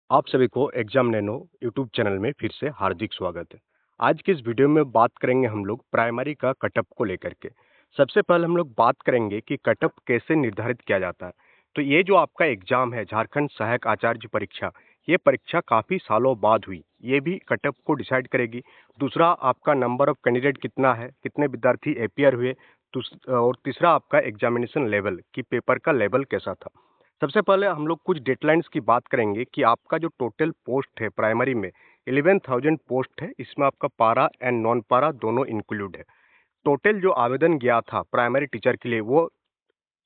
आप सभी को एग्जाम नैनो यूट्यूब चैनल में फिर से हार्दिक स्वागत है। आज की इस वीडियो में बात करेंगे हम लोग प्राइमरी का कटअप को लेकर के। सबसे पहले हम लोग बात करेंगे कि कटअप कैसे निर्धारित किया जाता है। तो ये जो आपका एग्जाम है झारखंड सहायक आचार्य परीक्षा, ये परीक्षा काफ़ी सालों बाद हुई, ये भी कटअप को डिसाइड करेगी। दूसरा आपका नंबर ऑफ कैंडिडेट कितना है, कितने विद्यार्थी अपियर हुए, और तीसरा आपका एग्जामिनेशन लेवल कि पेपर का लेवल कैसा था। सबसे पहले हम लोग कुछ डेडलाइंस की बात करेंगे कि आपका जो टोटल पोस्ट है प्राइमरी में 11,000 पोस्ट है। इसमें आपका पारा एंड नॉन पारा दोनों इंक्लूड है। टोटल जो आवेदन गया था प्राइमरी टीचर के लिए वो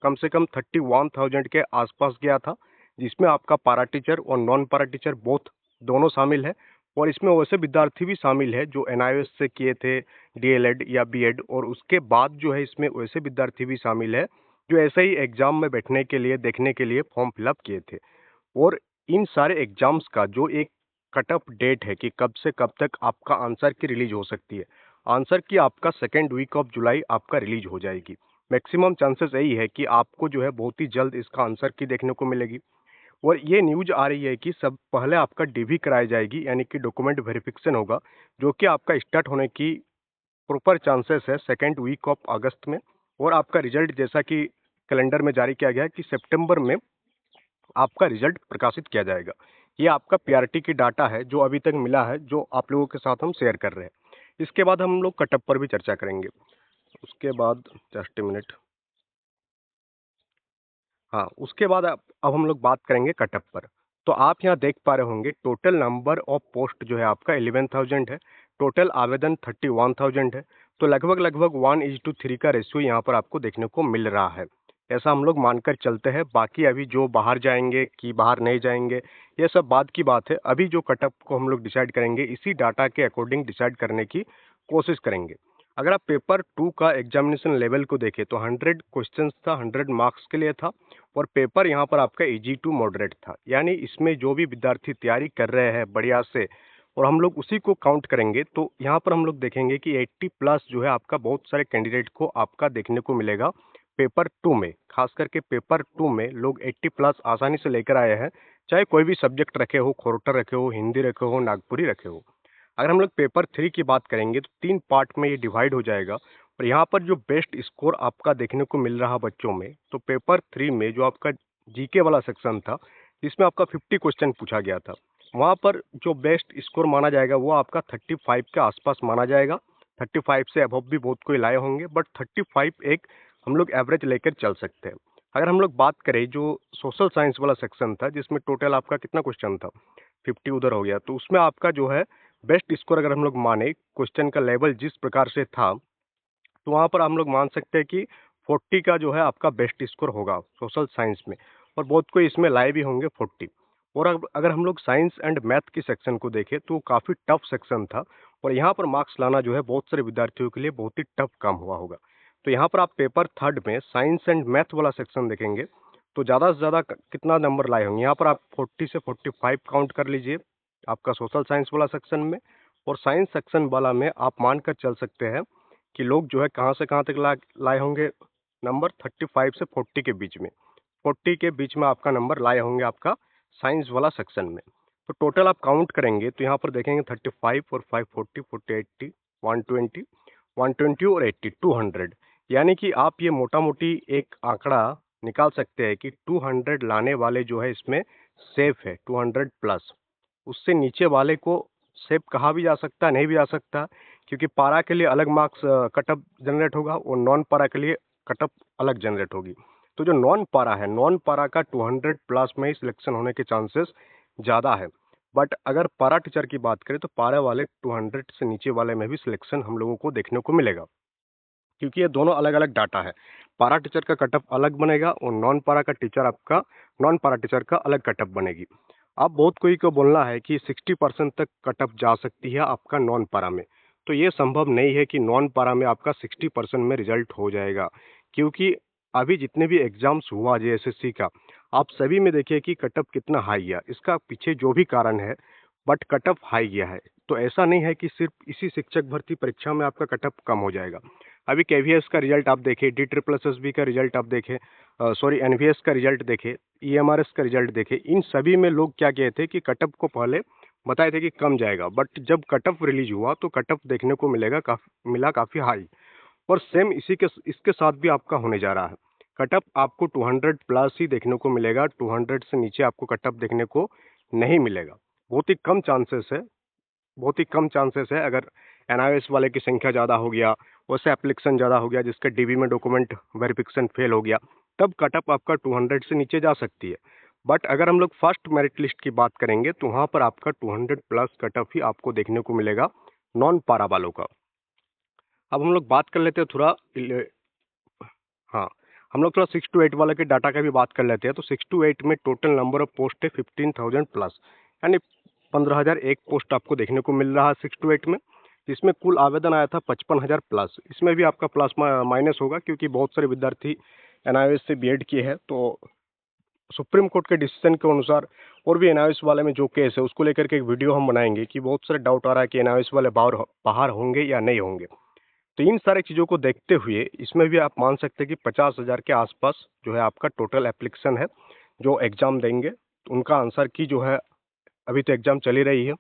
कम से कम 31,000 के आसपास गया था, जिसमें आपका पारा टीचर और नॉन पारा टीचर बोथ दोनों शामिल है। और इसमें वैसे विद्यार्थी भी शामिल है जो एनआईओएस से किए थे डीएलएड या बीएड, और उसके बाद जो है इसमें वैसे विद्यार्थी भी शामिल है जो ऐसे ही एग्जाम में बैठने के लिए देखने के लिए फॉर्म फिलअप किए थे। और इन सारे एग्जाम्स का जो एक कट ऑफ डेट है कि कब से कब तक आपका आंसर की रिलीज हो सकती है, आंसर की आपका सेकेंड वीक ऑफ जुलाई आपका रिलीज हो जाएगी। मैक्सिमम चांसेस यही है कि आपको जो है बहुत ही जल्द इसका आंसर की देखने को मिलेगी। और ये न्यूज आ रही है कि सब पहले आपका डीवी कराई जाएगी, यानी कि डॉक्यूमेंट वेरिफिकेशन होगा, जो कि आपका स्टार्ट होने की प्रॉपर चांसेस है सेकेंड वीक ऑफ अगस्त में। और आपका रिजल्ट जैसा कि कैलेंडर में जारी किया गया है कि सितंबर में आपका रिजल्ट प्रकाशित किया जाएगा। ये आपका पीआरटी की डाटा है जो अभी तक मिला है, जो आप लोगों के साथ हम शेयर कर रहे हैं। इसके बाद हम लोग कटअप पर भी चर्चा करेंगे। उसके बाद जस्ट ए मिनट। हाँ, उसके बाद अब हम लोग बात करेंगे कटअप पर। तो आप यहाँ देख पा रहे होंगे टोटल नंबर ऑफ पोस्ट जो है आपका 11,000 है, टोटल आवेदन 31,000 है। तो लगभग लगभग 1:3 का रेशियो यहाँ पर आपको देखने को मिल रहा है। ऐसा हम लोग मानकर चलते हैं। बाकी अभी जो बाहर जाएंगे कि बाहर नहीं जाएंगे, ये सब बात की बात है। अभी जो कटअप को हम लोग डिसाइड करेंगे इसी डाटा के अकॉर्डिंग डिसाइड करने की कोशिश करेंगे। अगर आप पेपर 2 का एग्जामिनेशन लेवल को देखें तो 100 क्वेश्चंस था, 100 मार्क्स के लिए था। और पेपर यहाँ पर आपका इजी टू मॉडरेट था, यानी इसमें जो भी विद्यार्थी तैयारी कर रहे हैं बढ़िया से, और हम लोग उसी को काउंट करेंगे तो यहाँ पर हम लोग देखेंगे कि 80 प्लस जो है आपका बहुत सारे कैंडिडेट को आपका देखने को मिलेगा पेपर 2 में। खास करके पेपर 2 में लोग 80 प्लस आसानी से लेकर आए हैं, चाहे कोई भी सब्जेक्ट रखे हो, खोरटर रखे हो, हिंदी रखे हो, नागपुरी रखे हो। अगर हम लोग पेपर 3 की बात करेंगे तो 3 पार्ट में ये डिवाइड हो जाएगा। और यहाँ पर जो बेस्ट स्कोर आपका देखने को मिल रहा बच्चों में, तो पेपर 3 में जो आपका जीके वाला सेक्शन था जिसमें आपका 50 क्वेश्चन पूछा गया था, वहाँ पर जो बेस्ट स्कोर माना जाएगा वो आपका 35 के आसपास माना जाएगा। 35 से अबव भी बहुत कोई लाए होंगे, बट 35 एक हम लोग एवरेज लेकर चल सकते हैं। अगर हम लोग बात करें जो सोशल साइंस वाला सेक्शन था जिसमें टोटल आपका कितना क्वेश्चन था, 50 उधर हो गया, तो उसमें आपका जो है बेस्ट स्कोर अगर हम लोग माने क्वेश्चन का लेवल जिस प्रकार से था, तो वहाँ पर हम लोग मान सकते हैं कि 40 का जो है आपका बेस्ट स्कोर होगा सोशल साइंस में। और बहुत कोई इसमें लाए भी होंगे 40। और अगर हम लोग साइंस एंड मैथ की सेक्शन को देखें तो काफ़ी टफ सेक्शन था, और यहाँ पर मार्क्स लाना जो है बहुत सारे विद्यार्थियों के लिए बहुत ही टफ काम हुआ होगा। तो यहाँ पर आप पेपर 3 में साइंस एंड मैथ वाला सेक्शन देखेंगे तो ज़्यादा से ज़्यादा कितना नंबर लाए होंगे, यहाँ पर आप 40 से 45 काउंट कर लीजिए आपका सोशल साइंस वाला सेक्शन में। और साइंस सेक्शन वाला में आप मान कर चल सकते हैं कि लोग जो है कहाँ से कहाँ तक लाए होंगे, नंबर 35 से 40 के बीच में। 40 के बीच में आपका नंबर लाए होंगे आपका साइंस वाला सेक्शन में। तो टोटल आप काउंट करेंगे तो यहाँ पर देखेंगे 35 और 5 40 40 80 120 120 और 80 200, यानी कि आप ये मोटा मोटी एक आंकड़ा निकाल सकते हैं कि 200 लाने वाले जो है इसमें सेफ है, 200 प्लस। उससे नीचे वाले को सेफ कहा भी जा सकता है, नहीं भी जा सकता, क्योंकि पारा के लिए अलग मार्क्स कटअप जनरेट होगा और नॉन पारा के लिए कटअप अलग जनरेट होगी। तो जो नॉन पारा है, नॉन पारा का 200 प्लस में ही सिलेक्शन होने के चांसेस ज़्यादा है। बट अगर पारा टीचर की बात करें तो पारा वाले 200 से नीचे वाले में भी सिलेक्शन हम लोगों को देखने को मिलेगा, क्योंकि ये दोनों अलग अलग डाटा है। पारा टीचर का कटअप अलग बनेगा और नॉन पारा का टीचर आपका नॉन पारा टीचर का अलग कटअप बनेगी। अब बहुत कोई को बोलना है कि 60% तक कटअप जा सकती है आपका नॉन पारा में, तो ये संभव नहीं है कि नॉन पारा में आपका 60% में रिजल्ट हो जाएगा, क्योंकि अभी जितने भी एग्जाम्स हुआ जेएसएससी का, आप सभी में देखिए कि कटअप कितना हाई गया। इसका पीछे जो भी कारण है, बट कटअप हाई गया है। तो ऐसा नहीं है कि सिर्फ इसी शिक्षक भर्ती परीक्षा में आपका कटअप कम हो जाएगा। अभी केवीएस का रिजल्ट आप देखें, D triple S S B का रिजल्ट आप देखें, सॉरी एनवीएस का रिजल्ट देखे, ईएमआरएस का रिजल्ट देखे, इन सभी में लोग क्या कहे थे कि कट ऑफ को पहले बताए थे कि कम जाएगा, बट जब कट ऑफ रिलीज हुआ तो कट ऑफ देखने को मिला काफ़ी हाई। और सेम इसके साथ भी आपका होने जा रहा है। कट ऑफ आपको 200 प्लस ही देखने को मिलेगा, 200 से नीचे आपको कट ऑफ देखने को नहीं मिलेगा। बहुत ही कम चांसेस है, बहुत ही कम चांसेस है। अगर एनआईएस वाले की संख्या ज़्यादा हो गया, वैसे एप्लीकेशन ज़्यादा हो गया, जिसका डीबी में डॉक्यूमेंट वेरिफिकेशन फेल हो गया, तब कट ऑफ आपका 200 से नीचे जा सकती है। बट अगर हम लोग फर्स्ट मेरिट लिस्ट की बात करेंगे तो वहाँ पर आपका 200 प्लस कट ऑफ ही आपको देखने को मिलेगा नॉन पारा वालों का। अब हम लोग बात कर लेते हैं थोड़ा हाँ, हम लोग थोड़ा 6 to 8 वाले के डाटा का भी बात कर लेते हैं। तो 6 to 8 में टोटल नंबर ऑफ पोस्ट है 15,000 प्लस, यानी 15,001 पोस्ट आपको देखने को मिल रहा है 6 to 8 में। इसमें कुल आवेदन आया था 55,000 प्लस। इसमें भी आपका प्लस माइनस होगा, क्योंकि बहुत सारे विद्यार्थी एनआईएस से बीएड किए हैं। तो सुप्रीम कोर्ट के डिसीजन के अनुसार और भी एनआईएस वाले में जो केस है उसको लेकर के एक वीडियो हम बनाएंगे, कि बहुत सारे डाउट आ रहा है कि एनआईएस वाले बाहर होंगे या नहीं होंगे। तो इन सारी चीज़ों को देखते हुए इसमें भी आप मान सकते हैं कि 50,000 के आसपास जो है आपका टोटल एप्लीकेशन है जो एग्ज़ाम देंगे। तो उनका आंसर की जो है, अभी तो एग्ज़ाम चल ही रही है,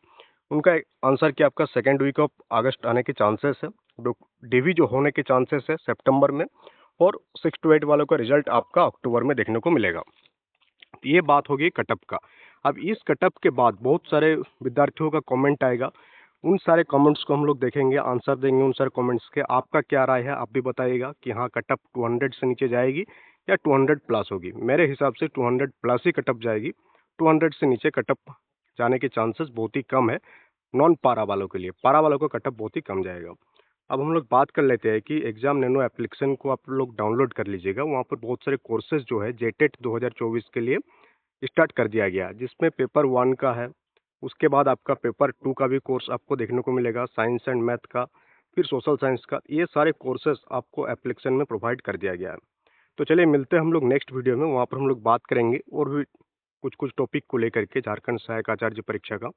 उनका आंसर की आपका सेकेंड वीक ऑफ अगस्त आने के चांसेस है। डीवी जो होने के चांसेस है सितंबर में, और 6 to 8 वालों का रिजल्ट आपका अक्टूबर में देखने को मिलेगा। तो ये बात होगी कटअप का। अब इस कटअप के बाद बहुत सारे विद्यार्थियों का कमेंट आएगा, उन सारे कमेंट्स को हम लोग देखेंगे, आंसर देंगे उन सारे कमेंट्स के। आपका क्या राय है, आप भी बताइएगा कि हाँ कटअप 200 से नीचे जाएगी या 200 प्लस होगी। मेरे हिसाब से 200 प्लस ही कटअप जाएगी, 200 से नीचे कटअप जाने के चांसेस बहुत ही कम है नॉन पारा वालों के लिए। पारा वालों का कटअप बहुत ही कम जाएगा। अब हम लोग बात कर लेते हैं कि एग्जाम नैनो एप्लीकेशन को आप लोग डाउनलोड कर लीजिएगा। वहाँ पर बहुत सारे कोर्सेज जो है जेटेट 2024 के लिए स्टार्ट कर दिया गया, जिसमें पेपर 1 का है, उसके बाद आपका पेपर 2 का भी कोर्स आपको देखने को मिलेगा, साइंस एंड मैथ का, फिर सोशल साइंस का। ये सारे कोर्सेज आपको एप्लीकेशन में प्रोवाइड कर दिया गया है। तो चलिए मिलते हैं हम लोग नेक्स्ट वीडियो में, वहाँ पर हम लोग बात करेंगे और भी कुछ कुछ टॉपिक को लेकर के झारखंड सहायक आचार्य परीक्षा का।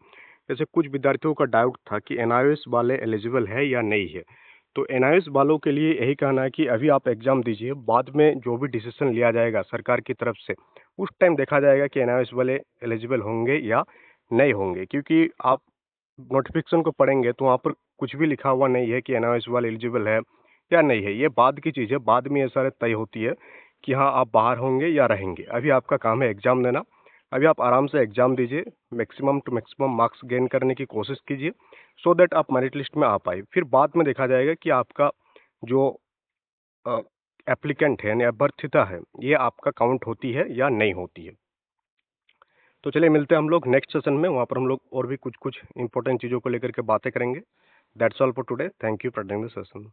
जैसे कुछ विद्यार्थियों का डाउट था कि एनआईएस वाले एलिजिबल है या नहीं है। तो एनआईएस वालों के लिए यही कहना है कि अभी आप एग्जाम दीजिए, बाद में जो भी डिसीजन लिया जाएगा सरकार की तरफ से, उस टाइम देखा जाएगा कि एनआईएस वाले एलिजिबल होंगे या नहीं होंगे। क्योंकि आप नोटिफिकेशन को पढ़ेंगे तो वहाँ पर कुछ भी लिखा हुआ नहीं है कि एनआईएस वाले एलिजिबल है या नहीं है। ये बाद की चीज़ है, बाद में ये सारे तय होती है कि हाँ आप बाहर होंगे या रहेंगे। अभी आपका काम है एग्जाम देना। अभी आप आराम से एग्जाम दीजिए, maximum to maximum marks gain करने की कोशिश कीजिए, सो दैट आप मेरिट लिस्ट में आ पाए। फिर बाद में देखा जाएगा कि आपका जो एप्लीकेंट है यानी अभ्यर्थिता है, ये आपका काउंट होती है या नहीं होती है। तो चलिए मिलते हैं हम लोग नेक्स्ट सेशन में, वहाँ पर हम लोग और भी कुछ कुछ इंपॉर्टेंट चीज़ों को लेकर के बातें करेंगे। That's all for today, thank you for attending the session.